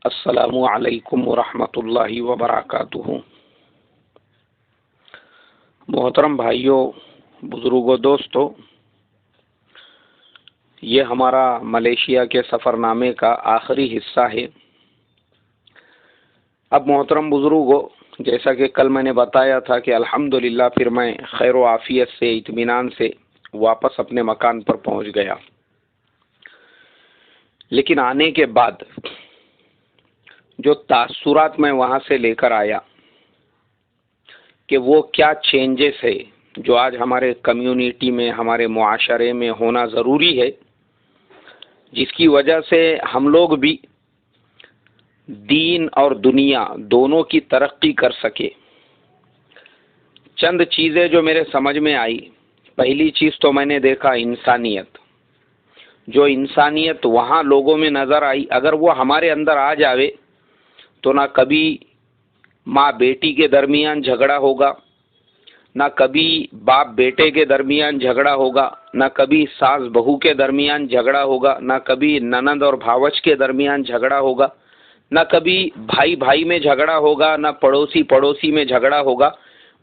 अस्सलामु अलैकुम वरहमतुल्लाहि वबरकातुहू। मोहतरम भाइयों, बुजुर्गों, दोस्तों, ये हमारा मलेशिया के सफ़रनामे का आखिरी हिस्सा है। अब मोहतरम बुजुर्गों, जैसा कि कल मैंने बताया था कि अल्हम्दुलिल्लाह फिर मैं खैर व आफियत से, इत्मीनान से वापस अपने मकान पर पहुंच गया। लेकिन आने के बाद जो तासुरात मैं वहां से लेकर आया कि वो क्या चेंजेस है जो आज हमारे कम्युनिटी में, हमारे मुआशरे में होना ज़रूरी है, जिसकी वजह से हम लोग भी दीन और दुनिया दोनों की तरक्की कर सके। चंद चीज़ें जो मेरे समझ में आई। पहली चीज़ तो मैंने देखा इंसानियत। जो इंसानियत वहाँ लोगों में नज़र आई, अगर वो हमारे अंदर आ जावे तो ना कभी माँ बेटी के दरमियान झगड़ा होगा, ना कभी बाप बेटे के दरमियान झगड़ा होगा, ना कभी सास बहू के दरमियान झगड़ा होगा, ना कभी ननद और भावच के दरमियान झगड़ा होगा, ना कभी भाई भाई में झगड़ा होगा, ना पड़ोसी पड़ोसी में झगड़ा होगा।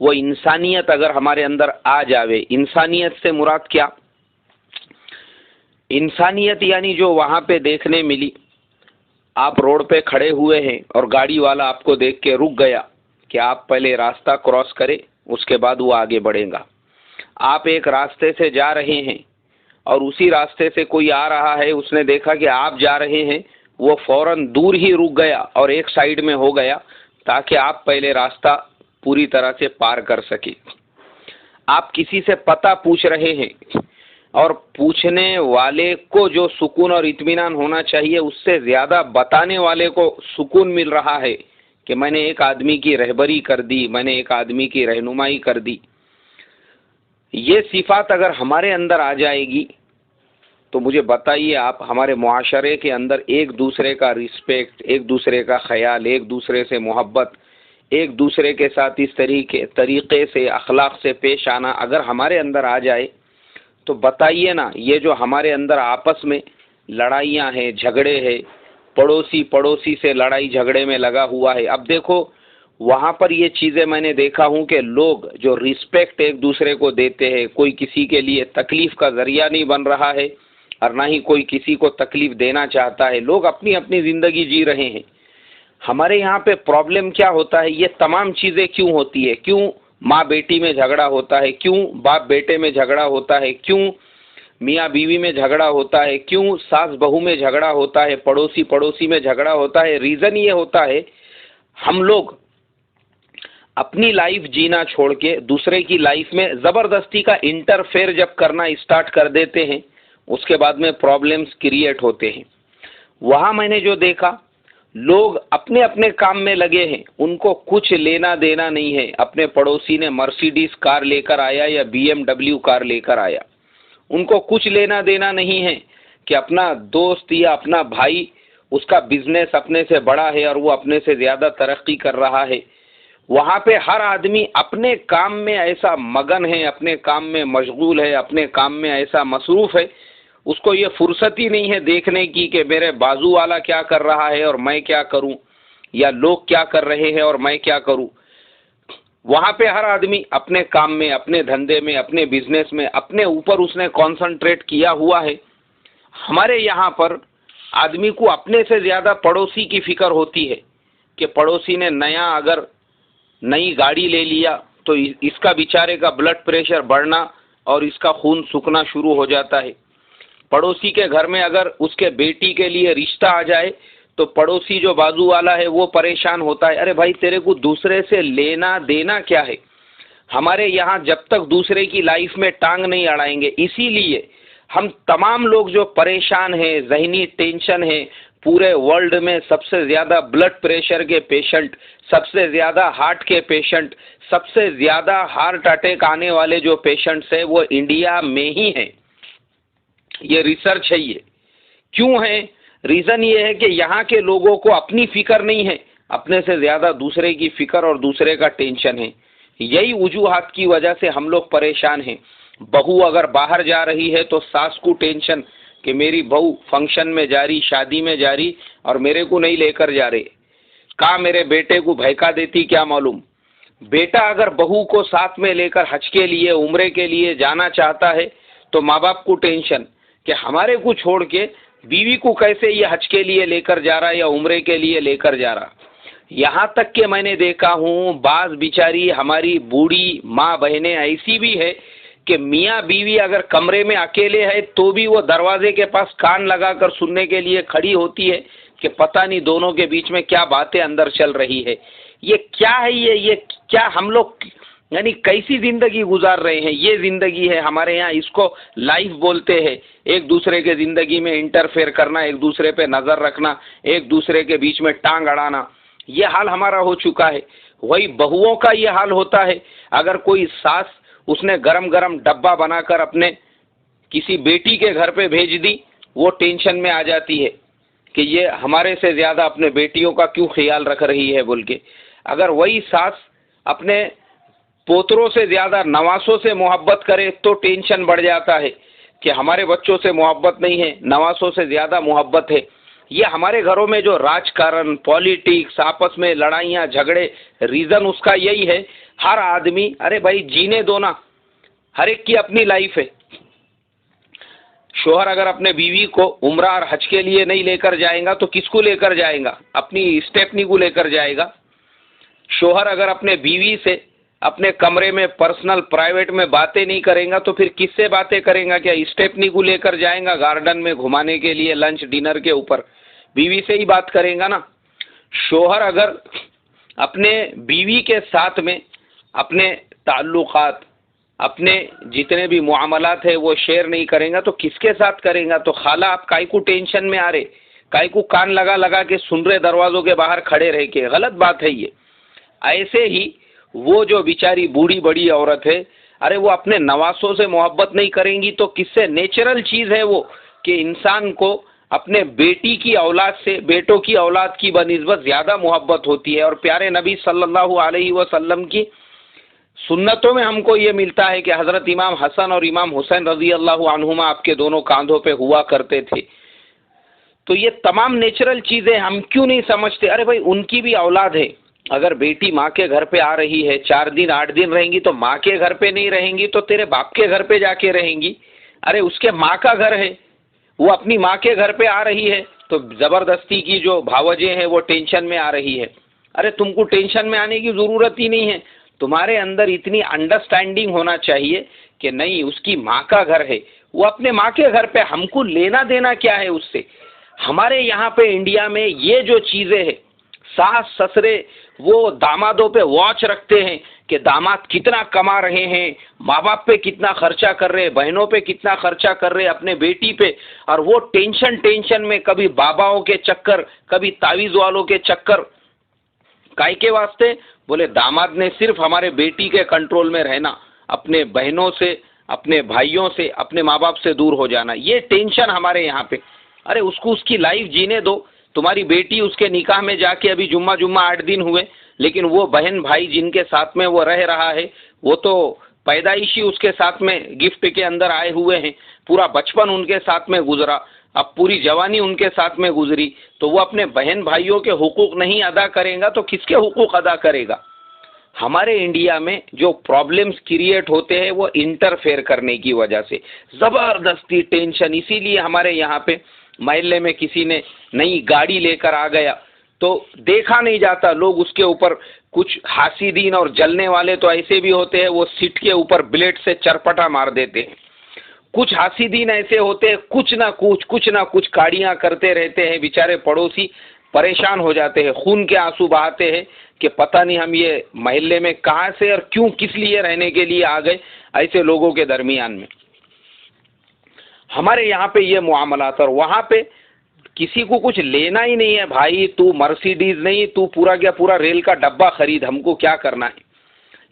वो इंसानियत अगर हमारे अंदर आ जावे। इंसानियत से मुराद क्या? इंसानियत यानी जो वहाँ पे देखने मिली, आप रोड पे खड़े हुए हैं और गाड़ी वाला आपको देख के रुक गया कि आप पहले रास्ता क्रॉस करें, उसके बाद वो आगे बढ़ेगा। आप एक रास्ते से जा रहे हैं और उसी रास्ते से कोई आ रहा है, उसने देखा कि आप जा रहे हैं, वो फौरन दूर ही रुक गया और एक साइड में हो गया ताकि आप पहले रास्ता पूरी तरह से पार कर सके। आप किसी से पता पूछ रहे हैं और पूछने वाले को जो सुकून और इत्मीनान होना चाहिए, उससे ज़्यादा बताने वाले को सुकून मिल रहा है कि मैंने एक आदमी की रहबरी कर दी, मैंने एक आदमी की रहनुमाई कर दी। ये सिफात अगर हमारे अंदर आ जाएगी तो मुझे बताइए आप, हमारे मुआशरे के अंदर एक दूसरे का रिस्पेक्ट, एक दूसरे का ख्याल, एक दूसरे से मोहब्बत, एक दूसरे के साथ इस तरीके से अखलाक से पेश आना अगर हमारे अंदर आ जाए तो बताइए ना, ये जो हमारे अंदर आपस में लड़ाइयाँ हैं, झगड़े हैं, पड़ोसी पड़ोसी से लड़ाई झगड़े में लगा हुआ है। अब देखो वहाँ पर ये चीज़ें मैंने देखा हूँ कि लोग जो रिस्पेक्ट एक दूसरे को देते हैं, कोई किसी के लिए तकलीफ़ का ज़रिया नहीं बन रहा है और ना ही कोई किसी को तकलीफ़ देना चाहता है। लोग अपनी अपनी ज़िंदगी जी रहे हैं। हमारे यहाँ पे प्रॉब्लम क्या होता है? ये तमाम चीज़ें क्यों होती है? क्यों माँ बेटी में झगड़ा होता है? क्यों बाप बेटे में झगड़ा होता है? क्यों मियाँ बीवी में झगड़ा होता है? क्यों सास बहू में झगड़ा होता है? पड़ोसी पड़ोसी में झगड़ा होता है? रीज़न ये होता है, हम लोग अपनी लाइफ जीना छोड़ के दूसरे की लाइफ में ज़बरदस्ती का इंटरफेयर जब करना स्टार्ट कर देते हैं, उसके बाद में प्रॉब्लम्स क्रिएट होते हैं। वहाँ मैंने जो देखा, लोग अपने अपने काम में लगे हैं, उनको कुछ लेना देना नहीं है। अपने पड़ोसी ने मर्सिडीज कार लेकर आया या BMW कार लेकर आया, उनको कुछ लेना देना नहीं है कि अपना दोस्त या अपना भाई, उसका बिजनेस अपने से बड़ा है और वो अपने से ज़्यादा तरक्की कर रहा है। वहाँ पे हर आदमी अपने काम में ऐसा मगन है, अपने काम में मशगूल है, अपने काम में ऐसा मसरूफ़ है, उसको ये फुर्सत ही नहीं है देखने की कि मेरे बाजू वाला क्या कर रहा है और मैं क्या करूं, या लोग क्या कर रहे हैं और मैं क्या करूं। वहाँ पे हर आदमी अपने काम में, अपने धंधे में, अपने बिजनेस में, अपने ऊपर उसने कॉन्संट्रेट किया हुआ है। हमारे यहाँ पर आदमी को अपने से ज़्यादा पड़ोसी की फिक्र होती है कि पड़ोसी ने अगर नई गाड़ी ले लिया तो इसका बेचारे का ब्लड प्रेशर बढ़ना और इसका खून सूखना शुरू हो जाता है। पड़ोसी के घर में अगर उसके बेटी के लिए रिश्ता आ जाए तो पड़ोसी जो बाजू वाला है वो परेशान होता है, अरे भाई तेरे को दूसरे से लेना देना क्या है। हमारे यहाँ जब तक दूसरे की लाइफ में टांग नहीं अड़ाएंगे, इसीलिए हम तमाम लोग जो परेशान हैं, जहनी टेंशन है, पूरे वर्ल्ड में सबसे ज़्यादा ब्लड प्रेशर के पेशेंट, सबसे ज़्यादा हार्ट के पेशेंट, सबसे ज़्यादा हार्ट अटैक आने वाले जो पेशेंट्स हैं वो इंडिया में ही हैं। ये रिसर्च है। ये क्यों है? रीज़न ये है कि यहाँ के लोगों को अपनी फिक्र नहीं है, अपने से ज़्यादा दूसरे की फिक्र और दूसरे का टेंशन है। यही वजूहात की वजह से हम लोग परेशान हैं। बहू अगर बाहर जा रही है तो सास को टेंशन कि मेरी बहू फंक्शन में जा रही, शादी में जा रही और मेरे को नहीं लेकर जा रहे। कहाँ मेरे बेटे को भयका देती क्या मालूम। बेटा अगर बहू को साथ में लेकर हज के लिए, उम्रे के लिए जाना चाहता है तो माँ बाप को टेंशन कि हमारे को छोड़ के बीवी को कैसे ये हज के लिए लेकर जा रहा या उम्रे के लिए लेकर जा रहा। यहाँ तक कि मैंने देखा हूँ बाज बिचारी हमारी बूढ़ी माँ बहनें ऐसी भी है कि मियाँ बीवी अगर कमरे में अकेले है तो भी वो दरवाजे के पास कान लगाकर सुनने के लिए खड़ी होती है कि पता नहीं दोनों के बीच में क्या बातें अंदर चल रही है। ये क्या है, ये क्या हम लोग यानी कैसी जिंदगी गुजार रहे हैं। ये जिंदगी है हमारे यहाँ, इसको लाइफ बोलते हैं। एक दूसरे के जिंदगी में इंटरफेयर करना, एक दूसरे पे नजर रखना, एक दूसरे के बीच में टांग अड़ाना, ये हाल हमारा हो चुका है। वही बहुओं का ये हाल होता है। अगर कोई सास उसने गरम गरम डब्बा बनाकर अपने किसी बेटी के घर पे भेज दी, वो टेंशन में आ जाती है कि ये हमारे से ज्यादा अपने बेटियों का क्यों ख्याल रख रही है बोल के। अगर वही सास अपने पोतरों से ज्यादा नवासों से मोहब्बत करे तो टेंशन बढ़ जाता है कि हमारे बच्चों से मोहब्बत नहीं है, नवासों से ज्यादा मोहब्बत है। ये हमारे घरों में जो राजकारण, पॉलिटिक्स, आपस में लड़ाइयाँ झगड़े, रीजन उसका यही है। हर आदमी, अरे भाई जीने दो ना, हर एक की अपनी लाइफ है। शोहर अगर अपने बीवी को उम्रा और हज के लिए नहीं लेकर जाएगा तो किसको लेकर जाएगा? अपनी स्टेपनी को लेकर जाएगा। शोहर अगर अपने बीवी से अपने कमरे में पर्सनल प्राइवेट में बातें नहीं करेगा तो फिर किससे बातें करेगा? क्या स्टेपनी को लेकर जाएगा गार्डन में घुमाने के लिए लंच डिनर के ऊपर? बीवी से ही बात करेगा ना। शोहर अगर अपने बीवी के साथ में अपने ताल्लुकात, अपने जितने भी मुआमलात है वो शेयर नहीं करेगा तो किसके साथ करेगा? तो खाला आप काई को टेंशन में आ रहे, काई को कान लगा लगा के सुन रहे दरवाजों के बाहर खड़े रह के? गलत बात है ये। ऐसे ही वो जो बेचारी बूढ़ी बड़ी औरत है, अरे वो अपने नवासों से मोहब्बत नहीं करेंगी तो किससे? नेचुरल चीज़ है वो कि इंसान को अपने बेटी की औलाद से, बेटों की औलाद की बनिस्बत ज़्यादा मोहब्बत होती है। और प्यारे नबी सल्लल्लाहु अलैहि वसल्लम की सुन्नतों में हमको ये मिलता है कि हज़रत इमाम हसन और इमाम हुसैन रज़ी अल्लाह अन्हुमा आपके दोनों कांधों पे हुआ करते थे। तो ये तमाम नेचुरल चीज़ें हम क्यों नहीं समझते? अरे भाई उनकी भी औलाद है। अगर बेटी माँ के घर पे आ रही है, 4 दिन 8 दिन रहेंगी तो माँ के घर पे नहीं रहेंगी तो तेरे बाप के घर पे जाके रहेंगी। अरे उसके माँ का घर है, वो अपनी माँ के घर पे आ रही है तो ज़बरदस्ती की जो भावजें हैं वो टेंशन में आ रही है। अरे तुमको टेंशन में आने की ज़रूरत ही नहीं है। तुम्हारे अंदर इतनी अंडरस्टैंडिंग होना चाहिए कि नहीं उसकी माँ का घर है, वो अपने माँ के घर पे, हमको लेना देना क्या है उससे। हमारे यहाँ पे इंडिया में ये जो चीज़ें हैं, सास ससुरे वो दामादों पे वॉच रखते हैं कि दामाद कितना कमा रहे हैं, माँ बाप पे कितना खर्चा कर रहे हैं, बहनों पे कितना खर्चा कर रहे हैं, अपने बेटी पे। और वो टेंशन में कभी बाबाओं के चक्कर, कभी तावीज़ वालों के चक्कर, काय के वास्ते? बोले दामाद ने सिर्फ हमारे बेटी के कंट्रोल में रहना, अपने बहनों से, अपने भाइयों से, अपने माँ बाप से दूर हो जाना, ये टेंशन हमारे यहाँ पे। अरे उसको उसकी लाइफ जीने दो। तुम्हारी बेटी उसके निकाह में जाके अभी जुम्मा 8 दिन हुए, लेकिन वो बहन भाई जिनके साथ में वो रह रहा है वो तो पैदाइशी उसके साथ में गिफ्ट के अंदर आए हुए हैं, पूरा बचपन उनके साथ में गुजरा, अब पूरी जवानी उनके साथ में गुजरी, तो वो अपने बहन भाइयों के हुकूक नहीं अदा करेगा तो किसके हुकूक अदा करेगा? हमारे इंडिया में जो प्रॉब्लम्स क्रिएट होते हैं वो इंटरफेयर करने की वजह से, ज़बरदस्ती टेंशन। इसीलिए हमारे यहाँ पे मोहल्ले में किसी ने नई गाड़ी लेकर आ गया तो देखा नहीं जाता, लोग उसके ऊपर कुछ हासिदीन और जलने वाले तो ऐसे भी होते हैं, वो सीट के ऊपर ब्लेड से चरपटा मार देते हैं। कुछ हासिदीन ऐसे होते हैं, कुछ ना कुछ काड़ियाँ करते रहते हैं, बेचारे पड़ोसी परेशान हो जाते हैं, खून के आंसू बहाते हैं कि पता नहीं हम ये मोहल्ले में कहाँ से और क्यों किस लिए रहने के लिए आ गए। ऐसे लोगों के दरमियान में हमारे यहाँ पे ये मुआमलात, और वहाँ पे किसी को कुछ लेना ही नहीं है। भाई तू मर्सिडीज नहीं, तू पूरा क्या पूरा रेल का डब्बा खरीद, हमको क्या करना है।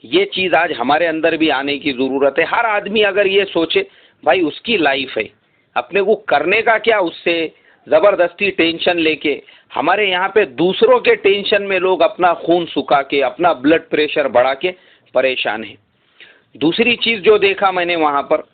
ये चीज़ आज हमारे अंदर भी आने की ज़रूरत है। हर आदमी अगर ये सोचे भाई उसकी लाइफ है, अपने को करने का क्या उससे, ज़बरदस्ती टेंशन लेके हमारे यहाँ पे दूसरों के टेंशन में लोग अपना खून सुखा के, अपना ब्लड प्रेशर बढ़ा के परेशान हैं। दूसरी चीज़ जो देखा मैंने वहाँ पर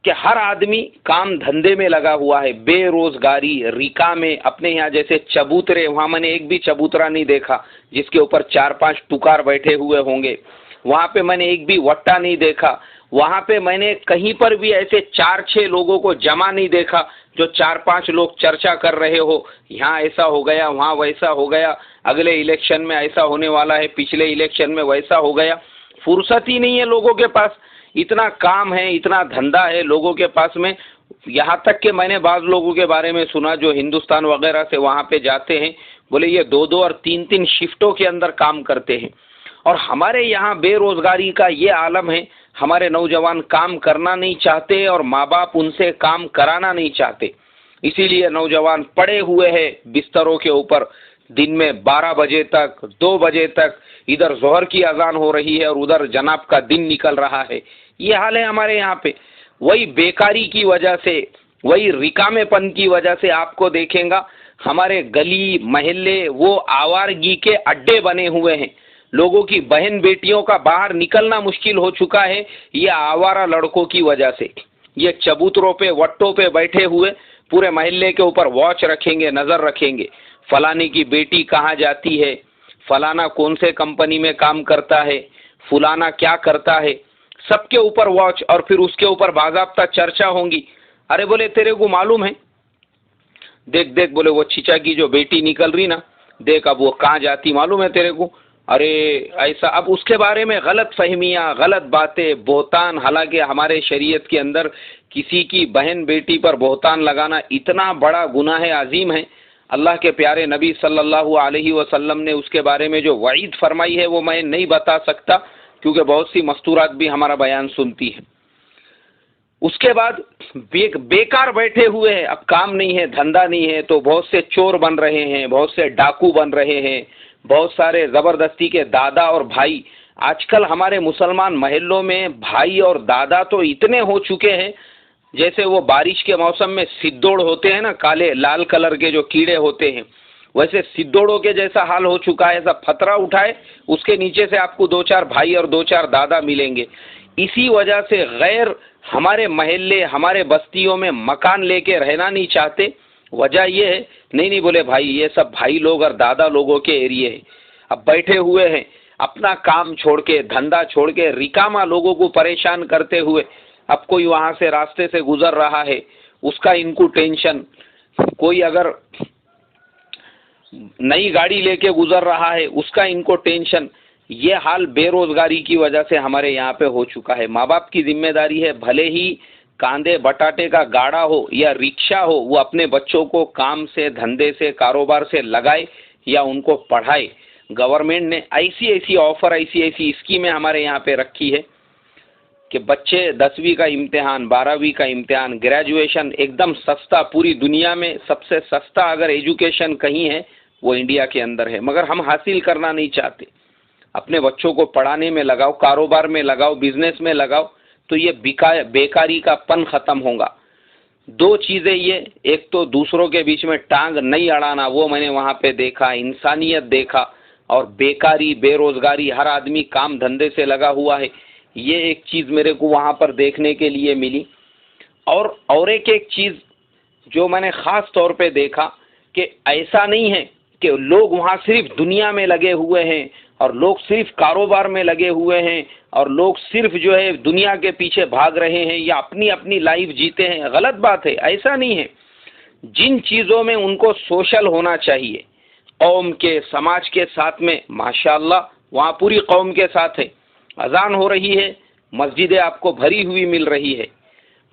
कि हर आदमी काम धंधे में लगा हुआ है, बेरोजगारी रिका में। अपने यहाँ जैसे चबूतरे, वहां मैंने एक भी चबूतरा नहीं देखा जिसके ऊपर 4-5 टुकार बैठे हुए होंगे। वहां पे मैंने एक भी वट्टा नहीं देखा। वहां पे मैंने कहीं पर भी ऐसे 4-6 लोगों को जमा नहीं देखा जो 4-5 लोग चर्चा कर रहे हो, यहाँ ऐसा हो गया, वहाँ वैसा हो गया, अगले इलेक्शन में ऐसा होने वाला है, पिछले इलेक्शन में वैसा हो गया। फुर्सत ही नहीं है लोगों के पास, इतना काम है, इतना धंधा है लोगों के पास में। यहाँ तक कि मैंने बाज लोगों के बारे में सुना जो हिंदुस्तान वगैरह से वहाँ पे जाते हैं, बोले ये 2-2 और 3-3 शिफ्टों के अंदर काम करते हैं। और हमारे यहाँ बेरोजगारी का ये आलम है, हमारे नौजवान काम करना नहीं चाहते और माँ बाप उनसे काम कराना नहीं चाहते। इसीलिए नौजवान पड़े हुए हैं बिस्तरों के ऊपर, दिन में 12 बजे तक, 2 बजे तक, इधर जोहर की अजान हो रही है और उधर जनाब का दिन निकल रहा है। ये हाल है हमारे यहाँ पे। वही बेकारी की वजह से, वही रिकामेपन की वजह से आपको देखेंगा हमारे गली मोहल्ले वो आवारगी के अड्डे बने हुए हैं। लोगों की बहन बेटियों का बाहर निकलना मुश्किल हो चुका है, ये आवारा लड़कों की वजह से। ये चबूतरों पे वट्टों पे बैठे हुए पूरे मोहल्ले के ऊपर वॉच रखेंगे, नजर रखेंगे, फलाने की बेटी कहाँ जाती है, फलाना कौन से कंपनी में काम करता है, फुलाना क्या करता है, सबके ऊपर वॉच। और फिर उसके ऊपर बाज़ाब्ता चर्चा होंगी। अरे बोले तेरे को मालूम है, देख देख बोले वो चीचा की जो बेटी निकल रही ना, देख अब वो कहाँ जाती मालूम है तेरे को। अरे ऐसा, अब उसके बारे में गलत फहमियाँ, गलत बातें, बोहतान। हालांकि हमारे शरीयत के अंदर किसी की बहन बेटी पर बोहतान लगाना इतना बड़ा गुनाह अजीम है। अल्लाह के प्यारे नबी सल्लल्लाहु अलैहि वसल्लम ने उसके बारे में जो वईद फरमाई है वो मैं नहीं बता सकता, क्योंकि बहुत सी मस्तूरात भी हमारा बयान सुनती है। उसके बाद बेकार बैठे हुए हैं, अब काम नहीं है, धंधा नहीं है, तो बहुत से चोर बन रहे हैं, बहुत से डाकू बन रहे हैं, बहुत सारे ज़बरदस्ती के दादा और भाई। आजकल हमारे मुसलमान महल्लों में भाई और दादा तो इतने हो चुके हैं, जैसे वो बारिश के मौसम में सिद्दोड़ होते हैं ना, काले लाल कलर के जो कीड़े होते हैं, वैसे सिद्दोड़ों के जैसा हाल हो चुका है। ऐसा फतरा उठाए, उसके नीचे से आपको 2-4 भाई और 2-4 दादा मिलेंगे। इसी वजह से गैर हमारे महल्ले, हमारे बस्तियों में मकान लेके रहना नहीं चाहते। वजह ये है, नहीं बोले भाई ये सब भाई लोग और दादा लोगों के एरिए है। अब बैठे हुए हैं अपना काम छोड़ के, धंधा छोड़ के, रिकामा लोगों को परेशान करते हुए। अब कोई वहाँ से रास्ते से गुजर रहा है, उसका इनको टेंशन। कोई अगर नई गाड़ी लेके गुजर रहा है, उसका इनको टेंशन। ये हाल बेरोजगारी की वजह से हमारे यहाँ पे हो चुका है। माँ बाप की जिम्मेदारी है, भले ही कांदे बटाटे का गाड़ा हो या रिक्शा हो, वो अपने बच्चों को काम से, धंधे से, कारोबार से लगाए या उनको पढ़ाए। गवर्नमेंट ने ऐसी ऐसी ऑफर, ऐसी ऐसी स्कीमें हमारे यहाँ पे रखी है कि बच्चे 10वीं का इम्तिहान, 12वीं का इम्तिहान, ग्रेजुएशन एकदम सस्ता। पूरी दुनिया में सबसे सस्ता अगर एजुकेशन कहीं है वो इंडिया के अंदर है, मगर हम हासिल करना नहीं चाहते। अपने बच्चों को पढ़ाने में लगाओ, कारोबार में लगाओ, बिजनेस में लगाओ, तो ये बेकारी का पन खत्म होगा। 2 चीज़ें ये, एक तो दूसरों के बीच में टांग नहीं अड़ाना, वो मैंने वहाँ पे देखा, इंसानियत देखा। और बेकारी, बेरोजगारी, हर आदमी काम धंधे से लगा हुआ है, ये एक चीज़ मेरे को वहाँ पर देखने के लिए मिली। और एक चीज़ जो मैंने ख़ास तौर पे देखा कि ऐसा नहीं है कि लोग वहाँ सिर्फ दुनिया में लगे हुए हैं और लोग सिर्फ कारोबार में लगे हुए हैं और लोग सिर्फ जो है दुनिया के पीछे भाग रहे हैं या अपनी अपनी लाइफ जीते हैं। गलत बात है, ऐसा नहीं है। जिन चीज़ों में उनको सोशल होना चाहिए, कौम के, समाज के साथ में, माशाअल्लाह वहाँ पूरी कौम के साथ है। अजान हो रही है, मस्जिदें आपको भरी हुई मिल रही है।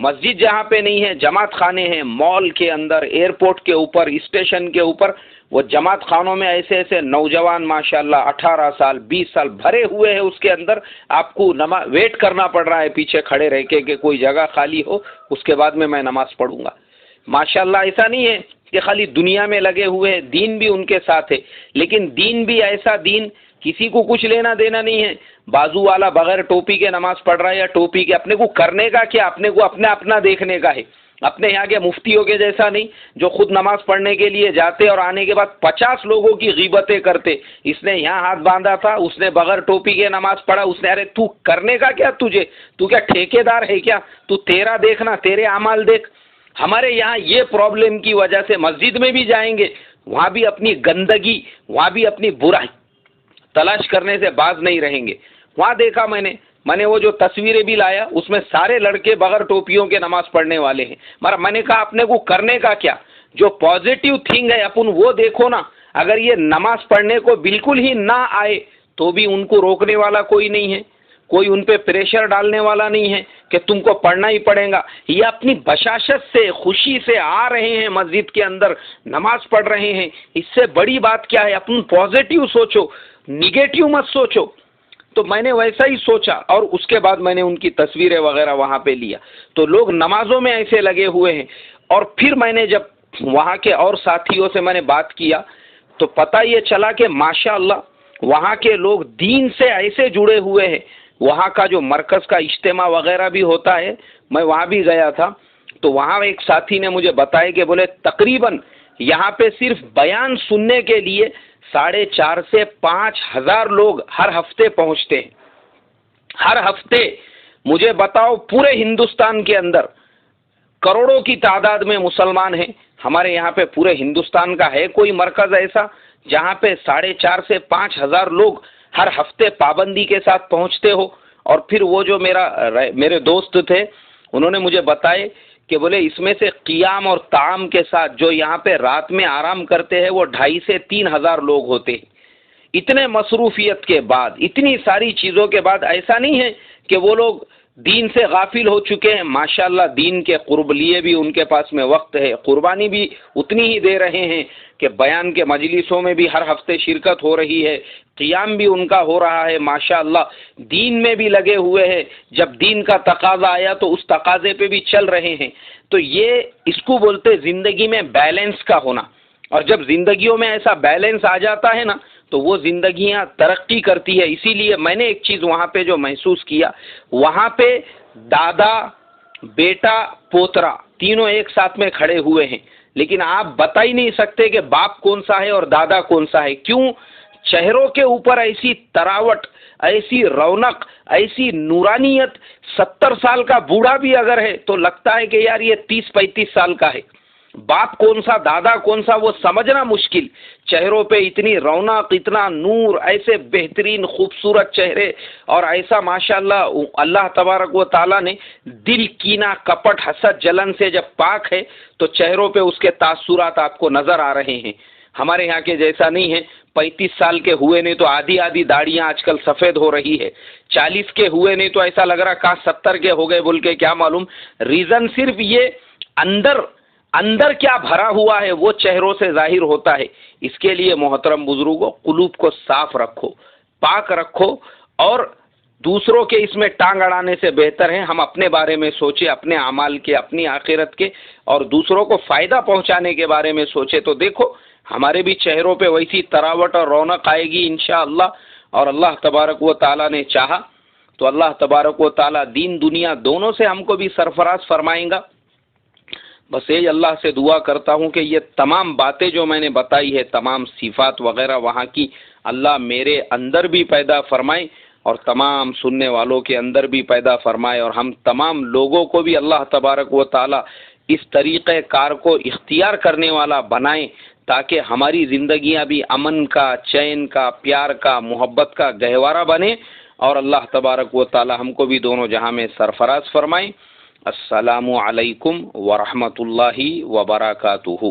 मस्जिद जहाँ पे नहीं है, जमात खाने हैं, मॉल के अंदर, एयरपोर्ट के ऊपर, स्टेशन के ऊपर, वो जमात खानों में ऐसे ऐसे नौजवान माशाल्लाह 18 साल 20 साल भरे हुए हैं। उसके अंदर आपको नमाज वेट करना पड़ रहा है पीछे खड़े रह के कि कोई जगह खाली हो, उसके बाद में मैं नमाज पढ़ूंगा। माशाल्लाह ऐसा नहीं है कि खाली दुनिया में लगे हुए हैं, दीन भी उनके साथ है। लेकिन दीन भी ऐसा दीन, किसी को कुछ लेना देना नहीं है। बाजू वाला बगैर टोपी के नमाज पढ़ रहा है या टोपी के, अपने को करने का क्या, अपने को अपना अपना देखने का है। अपने यहाँ के मुफ्तियों के जैसा नहीं, जो खुद नमाज पढ़ने के लिए जाते और आने के बाद 50 लोगों की गीबतें करते। इसने यहाँ हाथ बांधा था, उसने बगैर टोपी के नमाज पढ़ा, उसने, अरे तू करने का क्या, तू क्या ठेकेदार है क्या? तू तेरा देखना, तेरे अमाल देख। हमारे यहाँ ये प्रॉब्लम की वजह से मस्जिद में भी जाएंगे, वहाँ भी अपनी गंदगी, वहाँ भी अपनी बुराई तलाश करने से बाज नहीं रहेंगे। वहाँ देखा मैंने वो जो तस्वीरें भी लाया, उसमें सारे लड़के बगैर टोपियों के नमाज पढ़ने वाले हैं। मगर मैंने कहा अपने को करने का क्या, जो पॉजिटिव थिंग है अपन वो देखो ना। अगर ये नमाज पढ़ने को बिल्कुल ही ना आए तो भी उनको रोकने वाला कोई नहीं है, कोई उन पे प्रेशर डालने वाला नहीं है कि तुमको पढ़ना ही पड़ेगा। ये अपनी बशाशत से, खुशी से आ रहे हैं मस्जिद के अंदर, नमाज पढ़ रहे हैं। इससे बड़ी बात क्या है? अपन पॉजिटिव सोचो, निगेटिव मत सोचो। तो मैंने वैसा ही सोचा और उसके बाद मैंने उनकी तस्वीरें वगैरह वहाँ पे लिया। तो लोग नमाजों में ऐसे लगे हुए हैं। और फिर मैंने जब वहाँ के और साथियों से मैंने बात किया तो पता ये चला कि माशाअल्लाह वहाँ के लोग दीन से ऐसे जुड़े हुए हैं। वहाँ का जो मरकज़ का इज्तिमा वगैरह भी होता है, मैं वहाँ भी गया था। तो वहाँ एक साथी ने मुझे बताया कि बोले तकरीबन यहाँ पे सिर्फ बयान सुनने के लिए 4,500 से 5,000 लोग हर हफ्ते पहुँचते हैं। हर हफ्ते मुझे बताओ, पूरे हिंदुस्तान के अंदर करोड़ों की तादाद में मुसलमान हैं। हमारे यहाँ पे पूरे हिंदुस्तान का है कोई मरकज़ ऐसा जहाँ पे 4,500 से 5,000 लोग हर हफ्ते पाबंदी के साथ पहुँचते हो? और फिर वो जो मेरे दोस्त थे, उन्होंने मुझे बताए कि बोले इसमें से क़ियाम और ताम के साथ जो यहाँ पे रात में आराम करते हैं वो 2,500 से 3,000 लोग होते हैं। इतने मसरूफियत के बाद, इतनी सारी चीज़ों के बाद ऐसा नहीं है कि वो लोग दीन से गाफिल हो चुके हैं। माशाल्लाह दीन के कुर्ब लिए भी उनके पास में वक्त है, कुर्बानी भी उतनी ही दे रहे हैं कि बयान के मजलिसों में भी हर हफ्ते शिरकत हो रही है, क़ियाम भी उनका हो रहा है। माशाल्लाह दीन में भी लगे हुए हैं, जब दीन का तकाजा आया तो उस तकाजे पे भी चल रहे हैं। तो ये इसको बोलते ज़िंदगी में बैलेंस का होना। और जब ज़िंदगियों में ऐसा बैलेंस आ जाता है ना तो वो ज़िंदगियाँ तरक्की करती है। इसीलिए मैंने एक चीज़ वहाँ पे जो महसूस किया, वहाँ पे दादा, बेटा, पोतरा तीनों एक साथ में खड़े हुए हैं, लेकिन आप बता ही नहीं सकते कि बाप कौन सा है और दादा कौन सा है। क्यों? चेहरों के ऊपर ऐसी तरावट, ऐसी रौनक, ऐसी नूरानियत। 70 साल का बूढ़ा भी अगर है तो लगता है कि यार ये 30-35 साल का है। बाप कौन सा, दादा कौन सा, वो समझना मुश्किल। चेहरों पे इतनी रौनक, इतना नूर, ऐसे बेहतरीन खूबसूरत चेहरे, और ऐसा माशाल्लाह अल्लाह तबारक व ताला ने दिल, कीना, कपट, हसद, जलन से जब पाक है तो चेहरों पे उसके तासुरात आपको नजर आ रहे हैं। हमारे यहाँ के जैसा नहीं है। 35 साल के हुए नहीं तो आधी आधी दाढ़ियाँ आजकल सफ़ेद हो रही है। 40 के हुए नहीं तो ऐसा लग रहा कहाँ 70 के हो गए बोल के, क्या मालूम। रीज़न सिर्फ ये अंदर क्या भरा हुआ है वो चेहरों से जाहिर होता है। इसके लिए मोहतरम बुजुर्गों, कुलूब को साफ रखो, पाक रखो, और दूसरों के इसमें टांग अड़ाने से बेहतर है हम अपने बारे में सोचें, अपने अमाल के, अपनी आखिरत के, और दूसरों को फ़ायदा पहुंचाने के बारे में सोचें। तो देखो हमारे भी चेहरों पे वैसी तरावट और रौनक आएगी इंशाअल्लाह। और अल्लाह तबारक व ताला ने चाहा तो अल्लाह तबारक व ताला दीन दुनिया दोनों से हमको भी सरफराज फरमाएंगा। बस यही अल्लाह से दुआ करता हूँ कि ये तमाम बातें जो मैंने बताई है, तमाम सिफात वगैरह वहाँ की, अल्लाह मेरे अंदर भी पैदा फरमाए और तमाम सुनने वालों के अंदर भी पैदा फरमाए, और हम तमाम लोगों को भी अल्लाह तबारक व ताला इस तरीक़े कार को इख्तियार करने वाला बनाए, ताकि हमारी ज़िंदगियाँ भी अमन का, चैन का, प्यार का, मोहब्बत का गहवारा बने, और अल्लाह तबारक व ताला हमको भी दोनों जहां में सरफराज फरमाए। अस्सलामु अलैकुम व रहमतुल्लाहि व बरकातुहू।